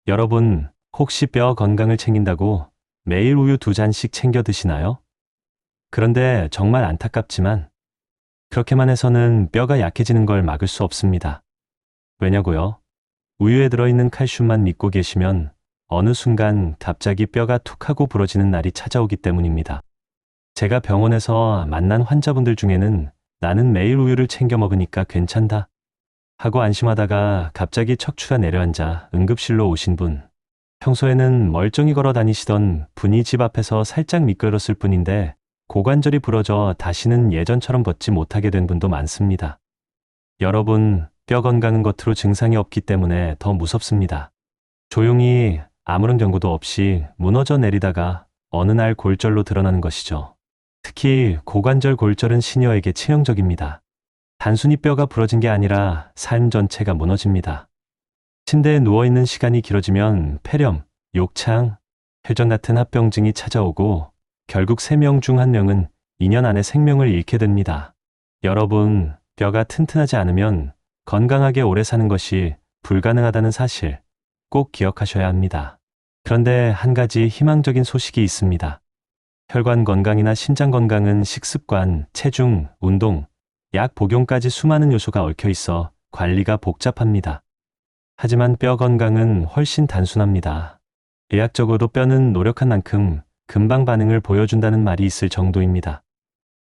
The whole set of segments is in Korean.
여러분, 혹시 뼈 건강을 챙긴다고 매일 우유 2잔씩 챙겨 드시나요? 그런데 정말 안타깝지만 그렇게만 해서는 뼈가 약해지는 걸 막을 수 없습니다. 왜냐고요? 우유에 들어있는 칼슘만 믿고 계시면 어느 순간 갑자기 뼈가 툭 하고 부러지는 날이 찾아오기 때문입니다. 제가 병원에서 만난 환자분들 중에는 나는 매일 우유를 챙겨 먹으니까 괜찮다 하고 안심하다가 갑자기 척추가 내려앉아 응급실로 오신 분, 평소에는 멀쩡히 걸어 다니시던 분이 집 앞에서 살짝 미끄러졌을 뿐인데 고관절이 부러져 다시는 예전처럼 걷지 못하게 된 분도 많습니다. 여러분, 뼈 건강은 겉으로 증상이 없기 때문에 더 무섭습니다. 조용히 아무런 경고도 없이 무너져 내리다가 어느 날 골절로 드러나는 것이죠. 특히 고관절 골절은 시니어에게 치명적입니다. 단순히 뼈가 부러진 게 아니라 삶 전체가 무너집니다. 침대에 누워있는 시간이 길어지면 폐렴, 욕창, 혈전 같은 합병증이 찾아오고 결국 3명 중 1명은 2년 안에 생명을 잃게 됩니다. 여러분, 뼈가 튼튼하지 않으면 건강하게 오래 사는 것이 불가능하다는 사실 꼭 기억하셔야 합니다. 그런데 한 가지 희망적인 소식이 있습니다. 혈관 건강이나 심장 건강은 식습관, 체중, 운동, 약 복용까지 수많은 요소가 얽혀 있어 관리가 복잡합니다. 하지만 뼈 건강은 훨씬 단순합니다. 의학적으로 뼈는 노력한 만큼 금방 반응을 보여준다는 말이 있을 정도입니다.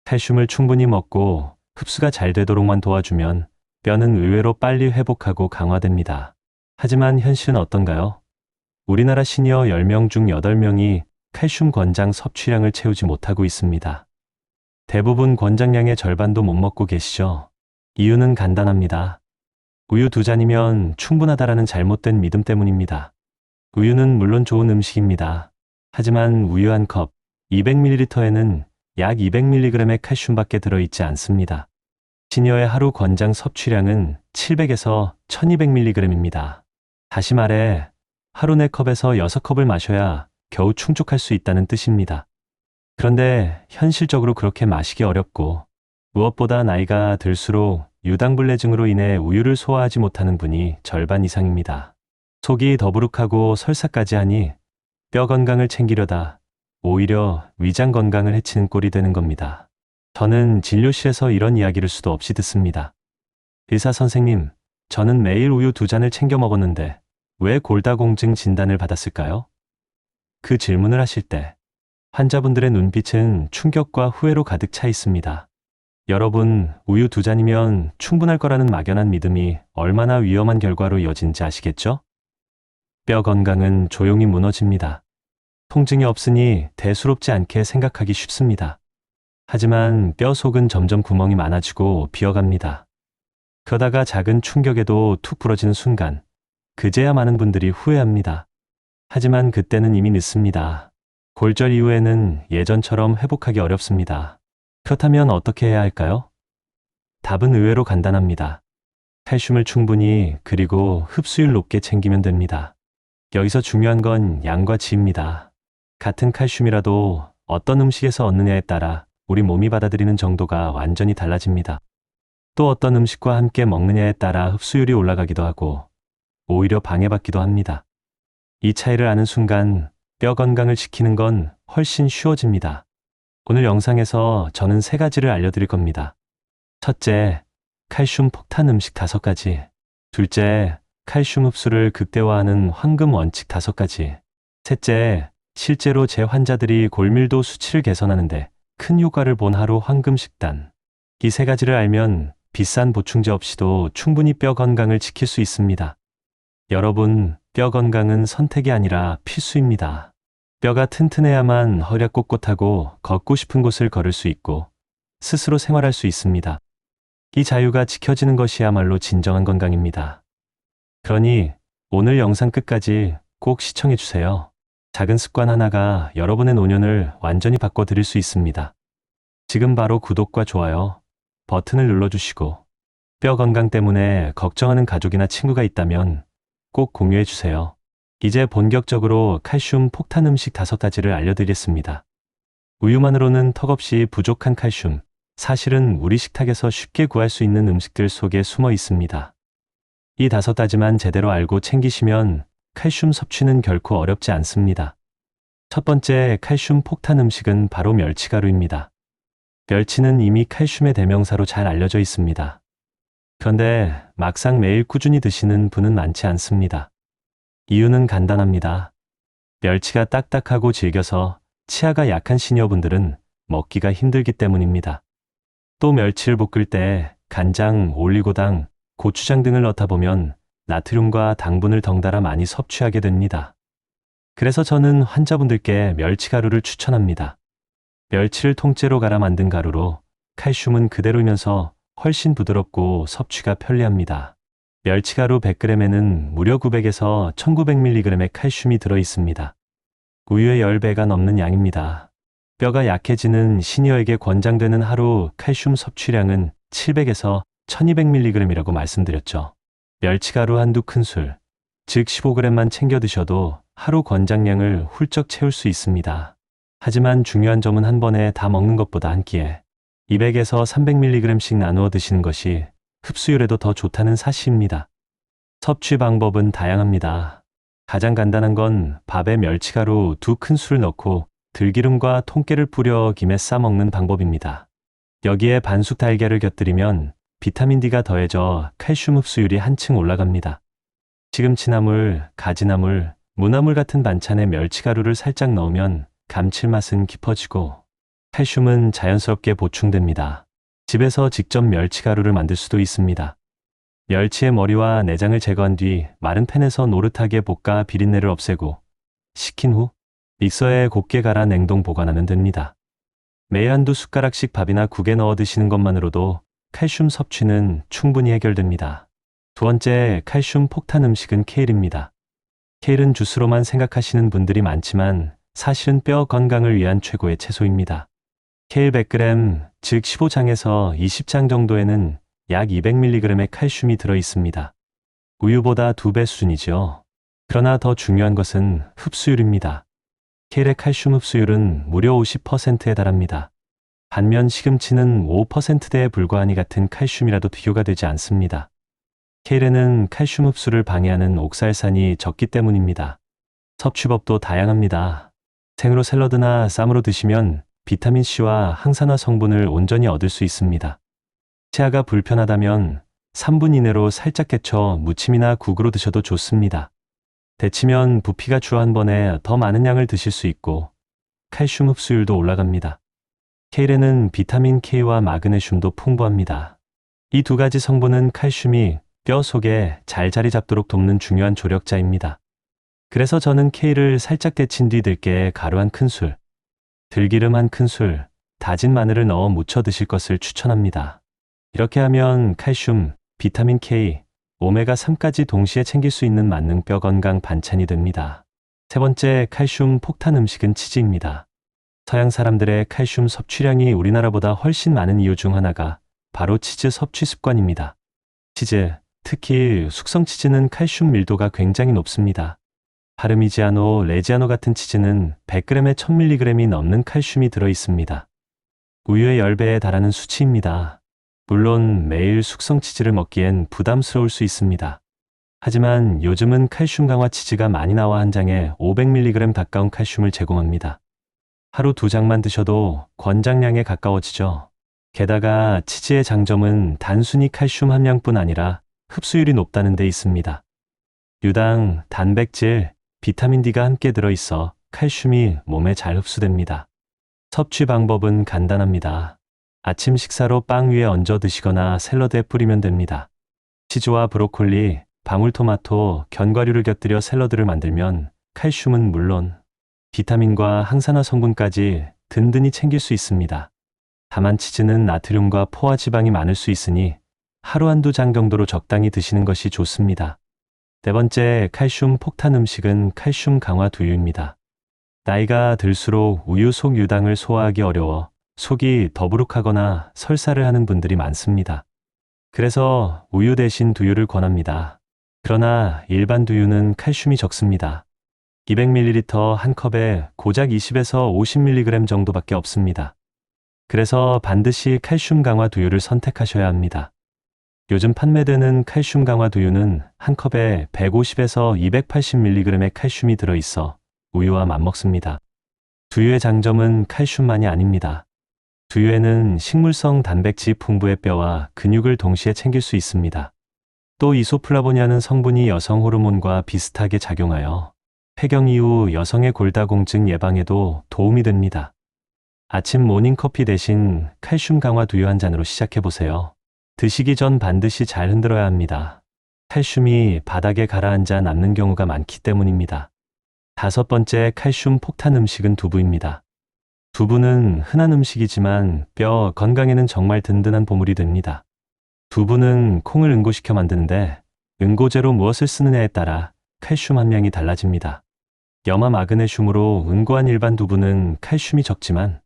칼슘을 충분히 먹고 흡수가 잘 되도록만 도와주면 뼈는 의외로 빨리 회복하고 강화됩니다. 하지만 현실은 어떤가요? 우리나라 시니어 10명 중 8명이 칼슘 권장 섭취량을 채우지 못하고 있습니다. 대부분 권장량의 절반도 못 먹고 계시죠? 이유는 간단합니다. 우유 2잔이면 충분하다라는 잘못된 믿음 때문입니다. 우유는 물론 좋은 음식입니다. 하지만 우유 한 컵, 200ml에는 약 200mg의 칼슘밖에 들어있지 않습니다. 시니어의 하루 권장 섭취량은 700에서 1200mg입니다. 다시 말해, 하루 4컵에서 6컵을 마셔야 겨우 충족할 수 있다는 뜻입니다. 그런데 현실적으로 그렇게 마시기 어렵고 무엇보다 나이가 들수록 유당불내증으로 인해 우유를 소화하지 못하는 분이 절반 이상입니다. 속이 더부룩하고 설사까지 하니 뼈 건강을 챙기려다 오히려 위장 건강을 해치는 꼴이 되는 겁니다. 저는 진료실에서 이런 이야기를 수도 없이 듣습니다. 의사 선생님, 저는 매일 우유 2잔을 챙겨 먹었는데 왜 골다공증 진단을 받았을까요? 그 질문을 하실 때 환자분들의 눈빛은 충격과 후회로 가득 차 있습니다. 여러분, 우유 2잔이면 충분할 거라는 막연한 믿음이 얼마나 위험한 결과로 이어진지 아시겠죠? 뼈 건강은 조용히 무너집니다. 통증이 없으니 대수롭지 않게 생각하기 쉽습니다. 하지만 뼈 속은 점점 구멍이 많아지고 비어갑니다. 그러다가 작은 충격에도 툭 부러지는 순간, 그제야 많은 분들이 후회합니다. 하지만 그때는 이미 늦습니다. 골절 이후에는 예전처럼 회복하기 어렵습니다. 그렇다면 어떻게 해야 할까요? 답은 의외로 간단합니다. 칼슘을 충분히 그리고 흡수율 높게 챙기면 됩니다. 여기서 중요한 건 양과 질입니다. 같은 칼슘이라도 어떤 음식에서 얻느냐에 따라 우리 몸이 받아들이는 정도가 완전히 달라집니다. 또 어떤 음식과 함께 먹느냐에 따라 흡수율이 올라가기도 하고 오히려 방해받기도 합니다. 이 차이를 아는 순간 뼈 건강을 지키는 건 훨씬 쉬워집니다. 오늘 영상에서 저는 3가지를 알려드릴 겁니다. 첫째, 칼슘 폭탄 음식 5가지. 둘째, 칼슘 흡수를 극대화하는 황금 원칙 5가지. 셋째, 실제로 제 환자들이 골밀도 수치를 개선하는데 큰 효과를 본 하루 황금 식단. 이 3가지를 알면 비싼 보충제 없이도 충분히 뼈 건강을 지킬 수 있습니다. 여러분, 뼈 건강은 선택이 아니라 필수입니다. 뼈가 튼튼해야만 허리가 꼿꼿하고 걷고 싶은 곳을 걸을 수 있고 스스로 생활할 수 있습니다. 이 자유가 지켜지는 것이야말로 진정한 건강입니다. 그러니 오늘 영상 끝까지 꼭 시청해 주세요. 작은 습관 하나가 여러분의 노년을 완전히 바꿔드릴 수 있습니다. 지금 바로 구독과 좋아요 버튼을 눌러주시고 뼈 건강 때문에 걱정하는 가족이나 친구가 있다면 꼭 공유해 주세요. 이제 본격적으로 칼슘 폭탄 음식 5가지를 알려드리겠습니다. 우유만으로는 턱없이 부족한 칼슘, 사실은 우리 식탁에서 쉽게 구할 수 있는 음식들 속에 숨어 있습니다. 이 5가지만 제대로 알고 챙기시면 칼슘 섭취는 결코 어렵지 않습니다. 첫 번째 칼슘 폭탄 음식은 바로 멸치가루입니다. 멸치는 이미 칼슘의 대명사로 잘 알려져 있습니다. 그런데 막상 매일 꾸준히 드시는 분은 많지 않습니다. 이유는 간단합니다. 멸치가 딱딱하고 질겨서 치아가 약한 시니어분들은 먹기가 힘들기 때문입니다. 또 멸치를 볶을 때 간장, 올리고당, 고추장 등을 넣다 보면 나트륨과 당분을 덩달아 많이 섭취하게 됩니다. 그래서 저는 환자분들께 멸치가루를 추천합니다. 멸치를 통째로 갈아 만든 가루로 칼슘은 그대로이면서 훨씬 부드럽고 섭취가 편리합니다. 멸치가루 100g에는 무려 900에서 1900mg의 칼슘이 들어 있습니다. 우유의 10배가 넘는 양입니다. 뼈가 약해지는 시니어에게 권장되는 하루 칼슘 섭취량은 700에서 1200mg이라고 말씀드렸죠. 멸치가루 한두 큰술, 즉 15g만 챙겨 드셔도 하루 권장량을 훌쩍 채울 수 있습니다. 하지만 중요한 점은 한 번에 다 먹는 것보다 한 끼에 200에서 300mg씩 나누어 드시는 것이 흡수율에도 더 좋다는 사실입니다. 섭취 방법은 다양합니다. 가장 간단한 건 밥에 멸치가루 2큰술을 넣고 들기름과 통깨를 뿌려 김에 싸 먹는 방법입니다. 여기에 반숙 달걀을 곁들이면 비타민 D가 더해져 칼슘 흡수율이 한층 올라갑니다. 시금치나물, 가지나물, 무나물 같은 반찬에 멸치가루를 살짝 넣으면 감칠맛은 깊어지고 칼슘은 자연스럽게 보충됩니다. 집에서 직접 멸치가루를 만들 수도 있습니다. 멸치의 머리와 내장을 제거한 뒤 마른 팬에서 노릇하게 볶아 비린내를 없애고 식힌 후 믹서에 곱게 갈아 냉동 보관하면 됩니다. 매일 한두 숟가락씩 밥이나 국에 넣어 드시는 것만으로도 칼슘 섭취는 충분히 해결됩니다. 두 번째 칼슘 폭탄 음식은 케일입니다. 케일은 주스로만 생각하시는 분들이 많지만 사실은 뼈 건강을 위한 최고의 채소입니다. 케일 100g, 즉 15장에서 20장 정도에는 약 200mg의 칼슘이 들어 있습니다. 우유보다 2배 수준이죠. 그러나 더 중요한 것은 흡수율입니다. 케일의 칼슘 흡수율은 무려 50%에 달합니다. 반면 시금치는 5%대에 불과하니 같은 칼슘이라도 비교가 되지 않습니다. 케일에는 칼슘 흡수를 방해하는 옥살산이 적기 때문입니다. 섭취법도 다양합니다. 생으로 샐러드나 쌈으로 드시면 비타민C와 항산화 성분을 온전히 얻을 수 있습니다. 치아가 불편하다면 3분 이내로 살짝 깨쳐 무침이나 국으로 드셔도 좋습니다. 데치면 부피가 주 한 번에 더 많은 양을 드실 수 있고 칼슘 흡수율도 올라갑니다. 케일에는 비타민 K와 마그네슘도 풍부합니다. 이 두 가지 성분은 칼슘이 뼈 속에 잘 자리 잡도록 돕는 중요한 조력자입니다. 그래서 저는 케일을 살짝 데친 뒤 들깨에 가루 한 큰술, 들기름 한 큰술, 다진 마늘을 넣어 무쳐 드실 것을 추천합니다. 이렇게 하면 칼슘, 비타민 K, 오메가3까지 동시에 챙길 수 있는 만능 뼈 건강 반찬이 됩니다. 세 번째 칼슘 폭탄 음식은 치즈입니다. 서양 사람들의 칼슘 섭취량이 우리나라보다 훨씬 많은 이유 중 하나가 바로 치즈 섭취 습관입니다. 치즈, 특히 숙성 치즈는 칼슘 밀도가 굉장히 높습니다. 파르미지아노, 레지아노 같은 치즈는 100g에 1000mg이 넘는 칼슘이 들어 있습니다. 우유의 10배에 달하는 수치입니다. 물론 매일 숙성 치즈를 먹기엔 부담스러울 수 있습니다. 하지만 요즘은 칼슘 강화 치즈가 많이 나와 한 장에 500mg 가까운 칼슘을 제공합니다. 하루 2장만 드셔도 권장량에 가까워지죠. 게다가 치즈의 장점은 단순히 칼슘 함량뿐 아니라 흡수율이 높다는 데 있습니다. 유당, 단백질, 비타민 D가 함께 들어있어 칼슘이 몸에 잘 흡수됩니다. 섭취 방법은 간단합니다. 아침 식사로 빵 위에 얹어 드시거나 샐러드에 뿌리면 됩니다. 치즈와 브로콜리, 방울토마토, 견과류를 곁들여 샐러드를 만들면 칼슘은 물론 비타민과 항산화 성분까지 든든히 챙길 수 있습니다. 다만 치즈는 나트륨과 포화 지방이 많을 수 있으니 하루 한두 장 정도로 적당히 드시는 것이 좋습니다. 네 번째 칼슘 폭탄 음식은 칼슘 강화 두유입니다. 나이가 들수록 우유 속 유당을 소화하기 어려워 속이 더부룩하거나 설사를 하는 분들이 많습니다. 그래서 우유 대신 두유를 권합니다. 그러나 일반 두유는 칼슘이 적습니다. 200ml 한 컵에 고작 20에서 50mg 정도밖에 없습니다. 그래서 반드시 칼슘 강화 두유를 선택하셔야 합니다. 요즘 판매되는 칼슘 강화 두유는 한 컵에 150에서 280mg의 칼슘이 들어있어 우유와 맞먹습니다. 두유의 장점은 칼슘만이 아닙니다. 두유에는 식물성 단백질 풍부의 뼈와 근육을 동시에 챙길 수 있습니다. 또 이소플라보니아는 성분이 여성 호르몬과 비슷하게 작용하여 폐경 이후 여성의 골다공증 예방에도 도움이 됩니다. 아침 모닝커피 대신 칼슘 강화 두유 한 잔으로 시작해보세요. 드시기 전 반드시 잘 흔들어야 합니다. 칼슘이 바닥에 가라앉아 남는 경우가 많기 때문입니다. 5번째 칼슘 폭탄 음식은 두부입니다. 두부는 흔한 음식이지만 뼈 건강에는 정말 든든한 보물이 됩니다. 두부는 콩을 응고시켜 만드는데 응고제로 무엇을 쓰느냐에 따라 칼슘 함량이 달라집니다. 염화 마그네슘으로 응고한 일반 두부는 칼슘이 적지만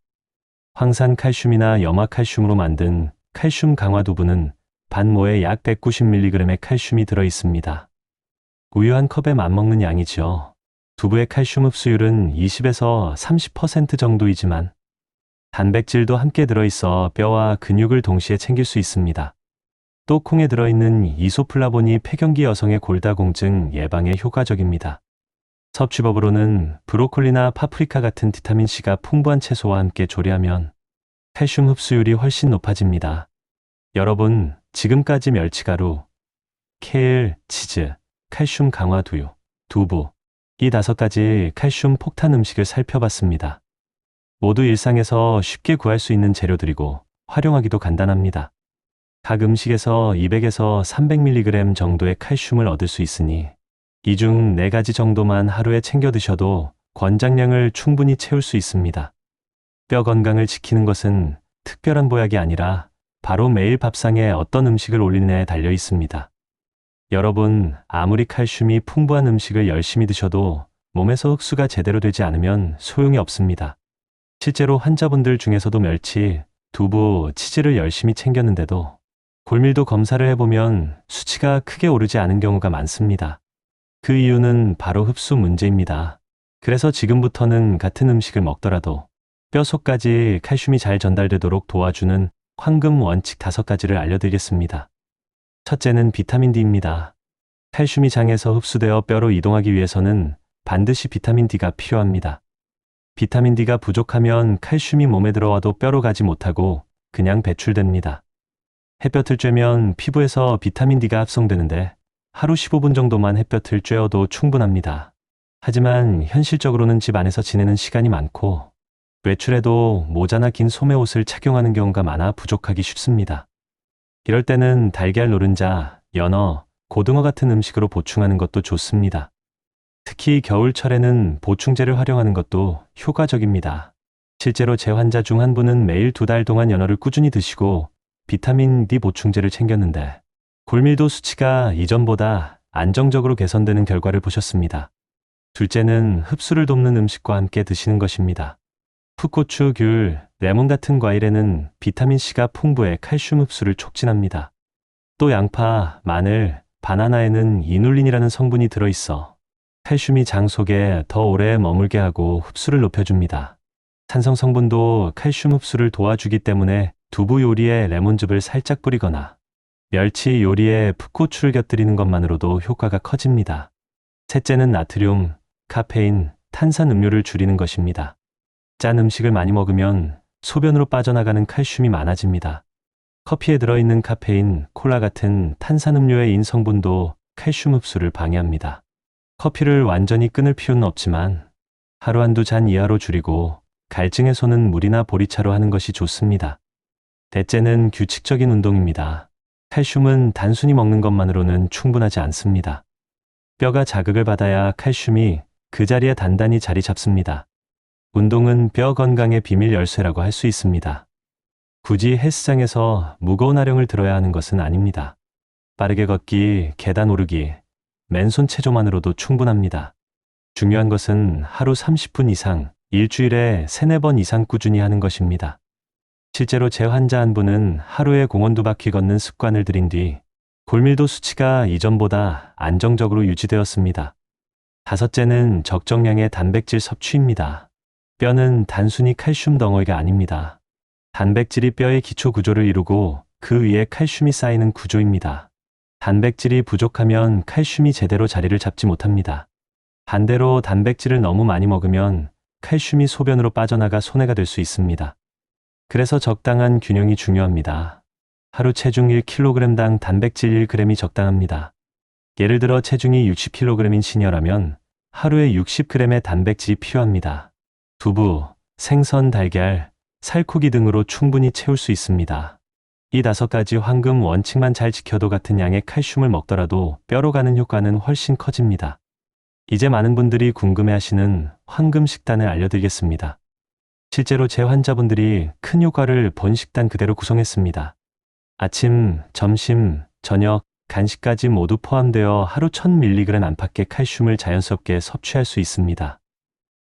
황산 칼슘이나 염화 칼슘으로 만든 칼슘 강화 두부는 반모에 약 190mg의 칼슘이 들어 있습니다. 우유 한 컵에 맞먹는 양이죠. 두부의 칼슘 흡수율은 20에서 30% 정도이지만 단백질도 함께 들어있어 뼈와 근육을 동시에 챙길 수 있습니다. 또 콩에 들어있는 이소플라본이 폐경기 여성의 골다공증 예방에 효과적입니다. 섭취법으로는 브로콜리나 파프리카 같은 비타민C가 풍부한 채소와 함께 조리하면 칼슘 흡수율이 훨씬 높아집니다. 여러분, 지금까지 멸치가루, 케일, 치즈, 칼슘 강화 두유, 두부, 이 5가지 칼슘 폭탄 음식을 살펴봤습니다. 모두 일상에서 쉽게 구할 수 있는 재료들이고 활용하기도 간단합니다. 각 음식에서 200에서 300mg 정도의 칼슘을 얻을 수 있으니 이 중 4가지 정도만 하루에 챙겨 드셔도 권장량을 충분히 채울 수 있습니다. 뼈 건강을 지키는 것은 특별한 보약이 아니라 바로 매일 밥상에 어떤 음식을 올리느냐에 달려 있습니다. 여러분, 아무리 칼슘이 풍부한 음식을 열심히 드셔도 몸에서 흡수가 제대로 되지 않으면 소용이 없습니다. 실제로 환자분들 중에서도 멸치, 두부, 치즈를 열심히 챙겼는데도 골밀도 검사를 해보면 수치가 크게 오르지 않은 경우가 많습니다. 그 이유는 바로 흡수 문제입니다. 그래서 지금부터는 같은 음식을 먹더라도 뼈 속까지 칼슘이 잘 전달되도록 도와주는 황금 원칙 5가지를 알려드리겠습니다. 첫째는 비타민 D입니다. 칼슘이 장에서 흡수되어 뼈로 이동하기 위해서는 반드시 비타민 D가 필요합니다. 비타민 D가 부족하면 칼슘이 몸에 들어와도 뼈로 가지 못하고 그냥 배출됩니다. 햇볕을 쬐면 피부에서 비타민 D가 합성되는데 하루 15분 정도만 햇볕을 쬐어도 충분합니다. 하지만 현실적으로는 집 안에서 지내는 시간이 많고 외출해도 모자나 긴 소매 옷을 착용하는 경우가 많아 부족하기 쉽습니다. 이럴 때는 달걀 노른자, 연어, 고등어 같은 음식으로 보충하는 것도 좋습니다. 특히 겨울철에는 보충제를 활용하는 것도 효과적입니다. 실제로 제 환자 중 한 분은 매일 2달 동안 연어를 꾸준히 드시고 비타민 D 보충제를 챙겼는데 골밀도 수치가 이전보다 안정적으로 개선되는 결과를 보셨습니다. 둘째는 흡수를 돕는 음식과 함께 드시는 것입니다. 풋고추, 귤, 레몬 같은 과일에는 비타민C가 풍부해 칼슘 흡수를 촉진합니다. 또 양파, 마늘, 바나나에는 이눌린이라는 성분이 들어있어 칼슘이 장 속에 더 오래 머물게 하고 흡수를 높여줍니다. 산성 성분도 칼슘 흡수를 도와주기 때문에 두부 요리에 레몬즙을 살짝 뿌리거나 멸치 요리에 풋고추를 곁들이는 것만으로도 효과가 커집니다. 셋째는 나트륨, 카페인, 탄산 음료를 줄이는 것입니다. 짠 음식을 많이 먹으면 소변으로 빠져나가는 칼슘이 많아집니다. 커피에 들어있는 카페인, 콜라 같은 탄산음료의 인성분도 칼슘 흡수를 방해합니다. 커피를 완전히 끊을 필요는 없지만 하루 한두 잔 이하로 줄이고 갈증 해소는 물이나 보리차로 하는 것이 좋습니다. 넷째는 규칙적인 운동입니다. 칼슘은 단순히 먹는 것만으로는 충분하지 않습니다. 뼈가 자극을 받아야 칼슘이 그 자리에 단단히 자리 잡습니다. 운동은 뼈 건강의 비밀 열쇠라고 할 수 있습니다. 굳이 헬스장에서 무거운 아령을 들어야 하는 것은 아닙니다. 빠르게 걷기, 계단 오르기, 맨손 체조만으로도 충분합니다. 중요한 것은 하루 30분 이상, 일주일에 3-4번 이상 꾸준히 하는 것입니다. 실제로 제 환자 한 분은 하루에 공원 2바퀴 걷는 습관을 들인 뒤 골밀도 수치가 이전보다 안정적으로 유지되었습니다. 5째는 적정량의 단백질 섭취입니다. 뼈는 단순히 칼슘 덩어리가 아닙니다. 단백질이 뼈의 기초 구조를 이루고 그 위에 칼슘이 쌓이는 구조입니다. 단백질이 부족하면 칼슘이 제대로 자리를 잡지 못합니다. 반대로 단백질을 너무 많이 먹으면 칼슘이 소변으로 빠져나가 손해가 될 수 있습니다. 그래서 적당한 균형이 중요합니다. 하루 체중 1kg당 단백질 1g이 적당합니다. 예를 들어 체중이 60kg인 시녀라면 하루에 60g의 단백질이 필요합니다. 두부, 생선, 달걀, 살코기 등으로 충분히 채울 수 있습니다. 이 5가지 황금 원칙만 잘 지켜도 같은 양의 칼슘을 먹더라도 뼈로 가는 효과는 훨씬 커집니다. 이제 많은 분들이 궁금해하시는 황금 식단을 알려드리겠습니다. 실제로 제 환자분들이 큰 효과를 본 식단 그대로 구성했습니다. 아침, 점심, 저녁, 간식까지 모두 포함되어 하루 1000mg 안팎의 칼슘을 자연스럽게 섭취할 수 있습니다.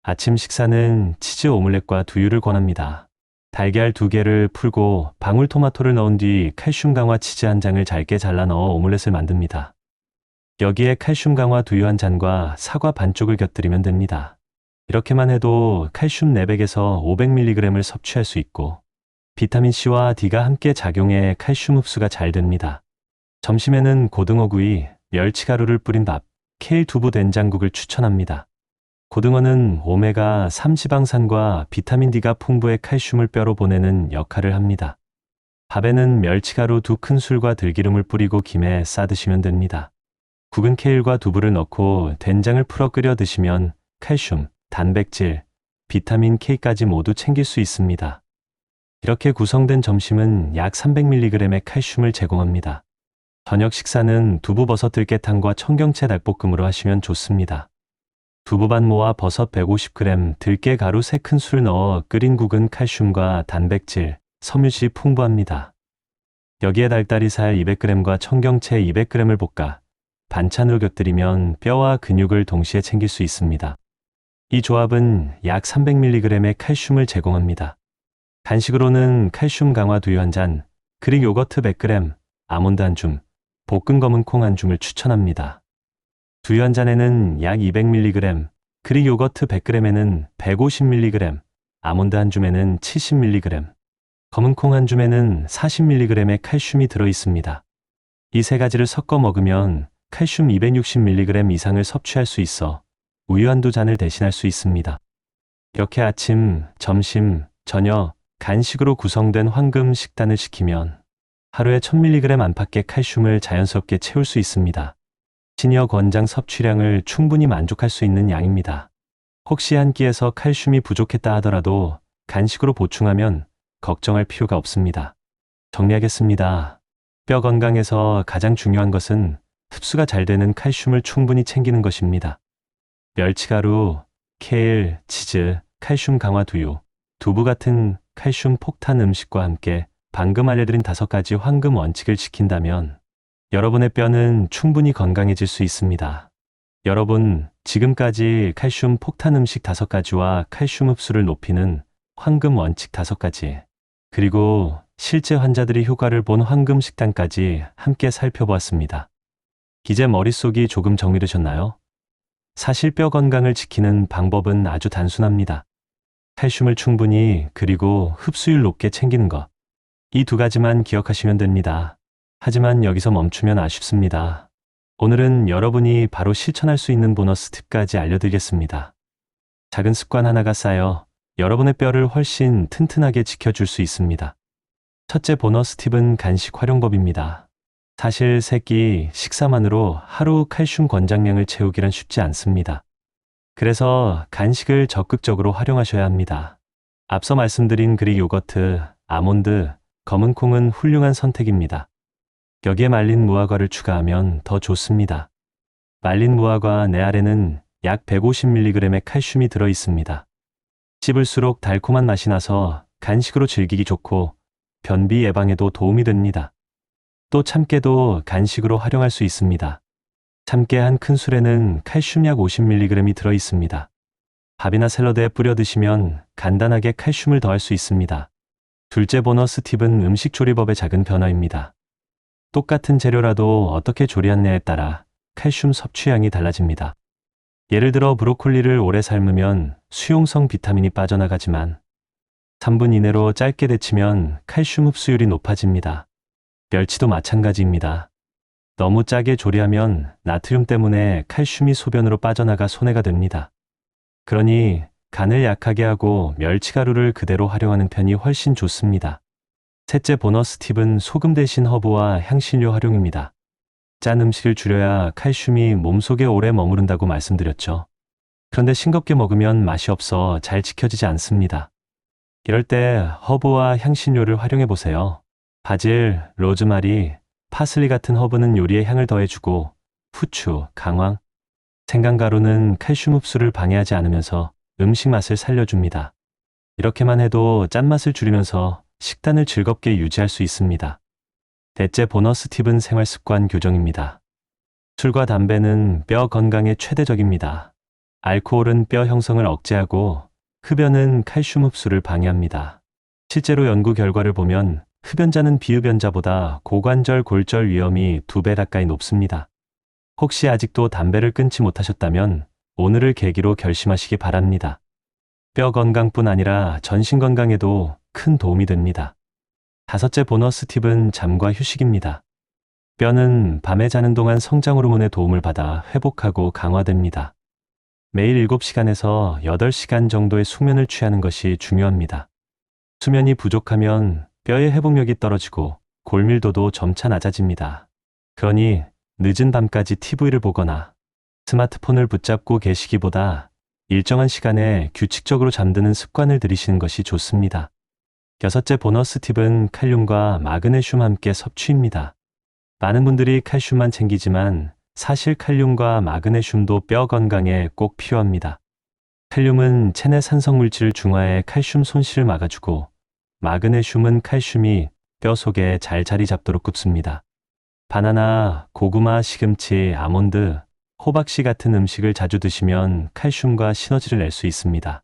아침 식사는 치즈 오믈렛과 두유를 권합니다. 달걀 2개를 풀고 방울토마토를 넣은 뒤 칼슘 강화 치즈 1장을 잘게 잘라 넣어 오믈렛을 만듭니다. 여기에 칼슘 강화 두유 1잔과 사과 반쪽을 곁들이면 됩니다. 이렇게만 해도 칼슘 400에서 500mg을 섭취할 수 있고 비타민C와 D가 함께 작용해 칼슘 흡수가 잘 됩니다. 점심에는 고등어구이, 멸치가루를 뿌린 밥, 케일 두부 된장국을 추천합니다. 고등어는 오메가3 지방산과 비타민 D가 풍부해 칼슘을 뼈로 보내는 역할을 합니다. 밥에는 멸치가루 2큰술과 들기름을 뿌리고 김에 싸 드시면 됩니다. 국은 케일과 두부를 넣고 된장을 풀어 끓여 드시면 칼슘, 단백질, 비타민 K까지 모두 챙길 수 있습니다. 이렇게 구성된 점심은 약 300mg의 칼슘을 제공합니다. 저녁 식사는 두부버섯 들깨탕과 청경채 닭볶음으로 하시면 좋습니다. 두부반 모아 버섯 150g, 들깨가루 3큰술 넣어 끓인 국은 칼슘과 단백질, 섬유질이 풍부합니다. 여기에 달다리살 200g과 청경채 200g을 볶아 반찬으로 곁들이면 뼈와 근육을 동시에 챙길 수 있습니다. 이 조합은 약 300mg의 칼슘을 제공합니다. 간식으로는 칼슘 강화 두유 1잔, 그릭 요거트 100g, 아몬드 1줌, 볶은 검은 콩 1줌을 추천합니다. 두유 1잔에는 약 200mg, 그릭 요거트 100g에는 150mg, 아몬드 1줌에는 70mg, 검은 콩 1줌에는 40mg의 칼슘이 들어 있습니다. 이 3가지를 섞어 먹으면 칼슘 260mg 이상을 섭취할 수 있어 우유 1~2잔을 대신할 수 있습니다. 이렇게 아침, 점심, 저녁, 간식으로 구성된 황금 식단을 시키면 하루에 1000mg 안팎의 칼슘을 자연스럽게 채울 수 있습니다. 시니어 권장 섭취량을 충분히 만족할 수 있는 양입니다. 혹시 한 끼에서 칼슘이 부족했다 하더라도 간식으로 보충하면 걱정할 필요가 없습니다. 정리하겠습니다. 뼈 건강에서 가장 중요한 것은 흡수가 잘 되는 칼슘을 충분히 챙기는 것입니다. 멸치가루, 케일, 치즈, 칼슘 강화 두유, 두부 같은 칼슘 폭탄 음식과 함께 방금 알려드린 5가지 황금 원칙을 지킨다면 여러분의 뼈는 충분히 건강해질 수 있습니다. 여러분, 지금까지 칼슘 폭탄 음식 5가지와 칼슘 흡수를 높이는 황금 원칙 5가지, 그리고 실제 환자들이 효과를 본 황금 식단까지 함께 살펴보았습니다. 이제 머릿속이 조금 정리되셨나요? 사실 뼈 건강을 지키는 방법은 아주 단순합니다. 칼슘을 충분히 그리고 흡수율 높게 챙기는 것. 이 2가지만 기억하시면 됩니다. 하지만 여기서 멈추면 아쉽습니다. 오늘은 여러분이 바로 실천할 수 있는 보너스 팁까지 알려드리겠습니다. 작은 습관 하나가 쌓여 여러분의 뼈를 훨씬 튼튼하게 지켜줄 수 있습니다. 첫째 보너스 팁은 간식 활용법입니다. 사실 3끼 식사만으로 하루 칼슘 권장량을 채우기란 쉽지 않습니다. 그래서 간식을 적극적으로 활용하셔야 합니다. 앞서 말씀드린 그릭 요거트, 아몬드, 검은 콩은 훌륭한 선택입니다. 여기에 말린 무화과를 추가하면 더 좋습니다. 말린 무화과 내알에는 약 150mg의 칼슘이 들어 있습니다. 씹을수록 달콤한 맛이 나서 간식으로 즐기기 좋고 변비 예방에도 도움이 됩니다. 또 참깨도 간식으로 활용할 수 있습니다. 참깨 한 큰술에는 칼슘 약 50mg이 들어 있습니다. 밥이나 샐러드에 뿌려 드시면 간단하게 칼슘을 더할 수 있습니다. 둘째 보너스 팁은 음식 조리법의 작은 변화입니다. 똑같은 재료라도 어떻게 조리하느냐에 따라 칼슘 섭취량이 달라집니다. 예를 들어 브로콜리를 오래 삶으면 수용성 비타민이 빠져나가지만 3분 이내로 짧게 데치면 칼슘 흡수율이 높아집니다. 멸치도 마찬가지입니다. 너무 짜게 조리하면 나트륨 때문에 칼슘이 소변으로 빠져나가 손해가 됩니다. 그러니 간을 약하게 하고 멸치가루를 그대로 활용하는 편이 훨씬 좋습니다. 셋째 보너스 팁은 소금 대신 허브와 향신료 활용입니다. 짠 음식을 줄여야 칼슘이 몸속에 오래 머무른다고 말씀드렸죠. 그런데 싱겁게 먹으면 맛이 없어 잘 지켜지지 않습니다. 이럴 때 허브와 향신료를 활용해 보세요. 바질, 로즈마리, 파슬리 같은 허브는 요리에 향을 더해주고 후추, 강황, 생강가루는 칼슘 흡수를 방해하지 않으면서 음식 맛을 살려줍니다. 이렇게만 해도 짠맛을 줄이면서 식단을 즐겁게 유지할 수 있습니다. 넷째 보너스 팁은 생활습관 교정입니다. 술과 담배는 뼈 건강에 최대적입니다. 알코올은 뼈 형성을 억제하고 흡연은 칼슘 흡수를 방해합니다. 실제로 연구 결과를 보면 흡연자는 비흡연자보다 고관절 골절 위험이 2배 가까이 높습니다. 혹시 아직도 담배를 끊지 못하셨다면 오늘을 계기로 결심하시기 바랍니다. 뼈 건강뿐 아니라 전신 건강에도 큰 도움이 됩니다. 다섯째 보너스 팁은 잠과 휴식입니다. 뼈는 밤에 자는 동안 성장 호르몬의 도움을 받아 회복하고 강화됩니다. 매일 7시간에서 8시간 정도의 숙면을 취하는 것이 중요합니다. 수면이 부족하면 뼈의 회복력이 떨어지고 골밀도도 점차 낮아집니다. 그러니 늦은 밤까지 TV를 보거나 스마트폰을 붙잡고 계시기보다 일정한 시간에 규칙적으로 잠드는 습관을 들이시는 것이 좋습니다. 여섯째 보너스 팁은 칼륨과 마그네슘 함께 섭취입니다. 많은 분들이 칼슘만 챙기지만 사실 칼륨과 마그네슘도 뼈 건강에 꼭 필요합니다. 칼륨은 체내 산성물질 중화에 칼슘 손실을 막아주고 마그네슘은 칼슘이 뼈 속에 잘 자리 잡도록 굽습니다. 바나나, 고구마, 시금치, 아몬드, 호박씨 같은 음식을 자주 드시면 칼슘과 시너지를 낼 수 있습니다.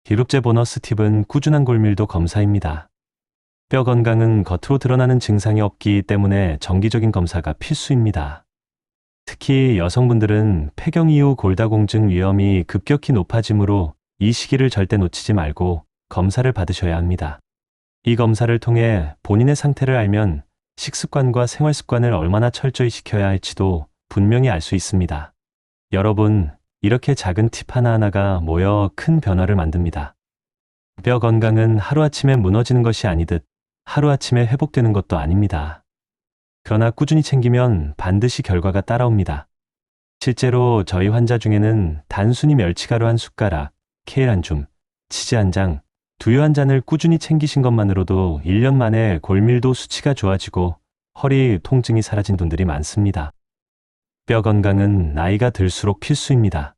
일곱째 보너스 팁은 꾸준한 골밀도 검사입니다. 뼈 건강은 겉으로 드러나는 증상이 없기 때문에 정기적인 검사가 필수입니다. 특히 여성분들은 폐경 이후 골다공증 위험이 급격히 높아지므로 이 시기를 절대 놓치지 말고 검사를 받으셔야 합니다. 이 검사를 통해 본인의 상태를 알면 식습관과 생활습관을 얼마나 철저히 지켜야 할지도 분명히 알 수 있습니다. 여러분, 이렇게 작은 팁 하나하나가 모여 큰 변화를 만듭니다. 뼈 건강은 하루아침에 무너지는 것이 아니듯 하루아침에 회복되는 것도 아닙니다. 그러나 꾸준히 챙기면 반드시 결과가 따라옵니다. 실제로 저희 환자 중에는 단순히 멸치가루 한 숟가락, 케일 한 줌, 치즈 한 장, 두유 한 잔을 꾸준히 챙기신 것만으로도 1년 만에 골밀도 수치가 좋아지고 허리 통증이 사라진 분들이 많습니다. 뼈 건강은 나이가 들수록 필수입니다.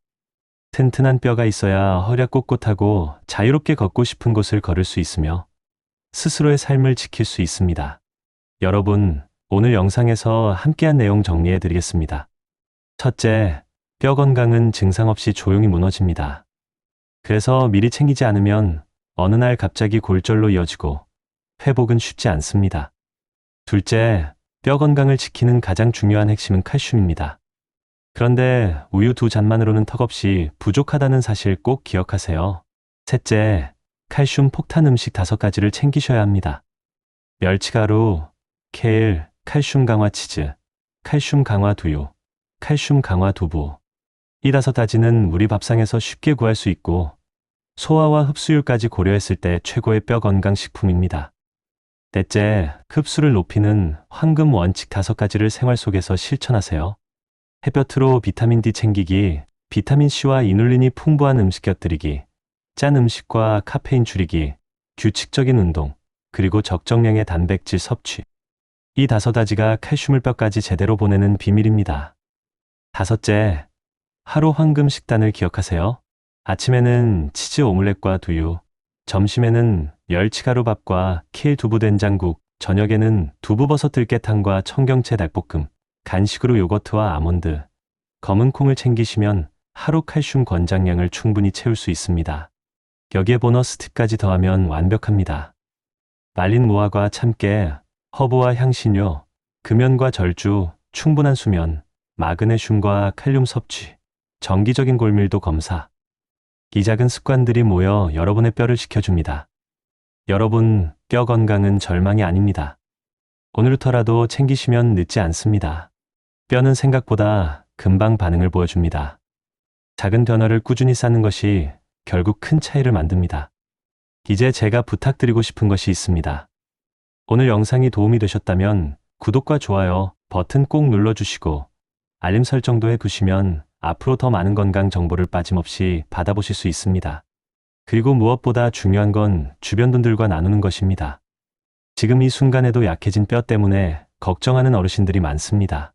튼튼한 뼈가 있어야 허리가 꼿꼿하고 자유롭게 걷고 싶은 곳을 걸을 수 있으며 스스로의 삶을 지킬 수 있습니다. 여러분, 오늘 영상에서 함께한 내용 정리해 드리겠습니다. 첫째, 뼈 건강은 증상 없이 조용히 무너집니다. 그래서 미리 챙기지 않으면 어느 날 갑자기 골절로 이어지고 회복은 쉽지 않습니다. 둘째, 뼈 건강을 지키는 가장 중요한 핵심은 칼슘입니다. 그런데 우유 2잔만으로는 턱없이 부족하다는 사실 꼭 기억하세요. 셋째, 칼슘 폭탄 음식 5가지를 챙기셔야 합니다. 멸치가루, 케일, 칼슘 강화 치즈, 칼슘 강화 두유, 칼슘 강화 두부. 이 5가지는 우리 밥상에서 쉽게 구할 수 있고 소화와 흡수율까지 고려했을 때 최고의 뼈 건강 식품입니다. 넷째, 흡수를 높이는 황금 원칙 5가지를 생활 속에서 실천하세요. 햇볕으로 비타민 D 챙기기, 비타민 C와 이눌린이 풍부한 음식 곁들이기, 짠 음식과 카페인 줄이기, 규칙적인 운동, 그리고 적정량의 단백질 섭취. 이 5가지가 칼슘을 뼈까지 제대로 보내는 비밀입니다. 다섯째, 하루 황금 식단을 기억하세요. 아침에는 치즈 오믈렛과 두유, 점심에는 멸치가루밥과 케일 두부 된장국, 저녁에는 두부버섯 들깨탕과 청경채 닭볶음, 간식으로 요거트와 아몬드, 검은 콩을 챙기시면 하루 칼슘 권장량을 충분히 채울 수 있습니다. 여기에 보너스 팁까지 더하면 완벽합니다. 말린 무화과 참깨, 허브와 향신료, 금연과 절주, 충분한 수면, 마그네슘과 칼륨 섭취, 정기적인 골밀도 검사. 이 작은 습관들이 모여 여러분의 뼈를 지켜줍니다. 여러분, 뼈 건강은 절망이 아닙니다. 오늘부터라도 챙기시면 늦지 않습니다. 뼈는 생각보다 금방 반응을 보여줍니다. 작은 변화를 꾸준히 쌓는 것이 결국 큰 차이를 만듭니다. 이제 제가 부탁드리고 싶은 것이 있습니다. 오늘 영상이 도움이 되셨다면 구독과 좋아요 버튼 꼭 눌러주시고 알림 설정도 해두시면 앞으로 더 많은 건강 정보를 빠짐없이 받아보실 수 있습니다. 그리고 무엇보다 중요한 건 주변 분들과 나누는 것입니다. 지금 이 순간에도 약해진 뼈 때문에 걱정하는 어르신들이 많습니다.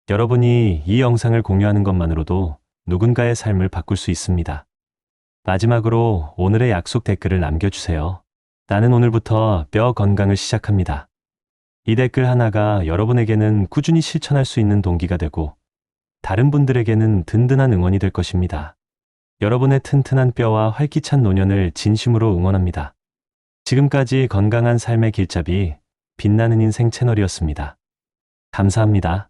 여러분이 이 영상을 공유하는 것만으로도 누군가의 삶을 바꿀 수 있습니다. 마지막으로 오늘의 약속 댓글을 남겨주세요. 나는 오늘부터 뼈 건강을 시작합니다. 이 댓글 하나가 여러분에게는 꾸준히 실천할 수 있는 동기가 되고 다른 분들에게는 든든한 응원이 될 것입니다. 여러분의 튼튼한 뼈와 활기찬 노년을 진심으로 응원합니다. 지금까지 건강한 삶의 길잡이 빛나는 인생 채널이었습니다. 감사합니다.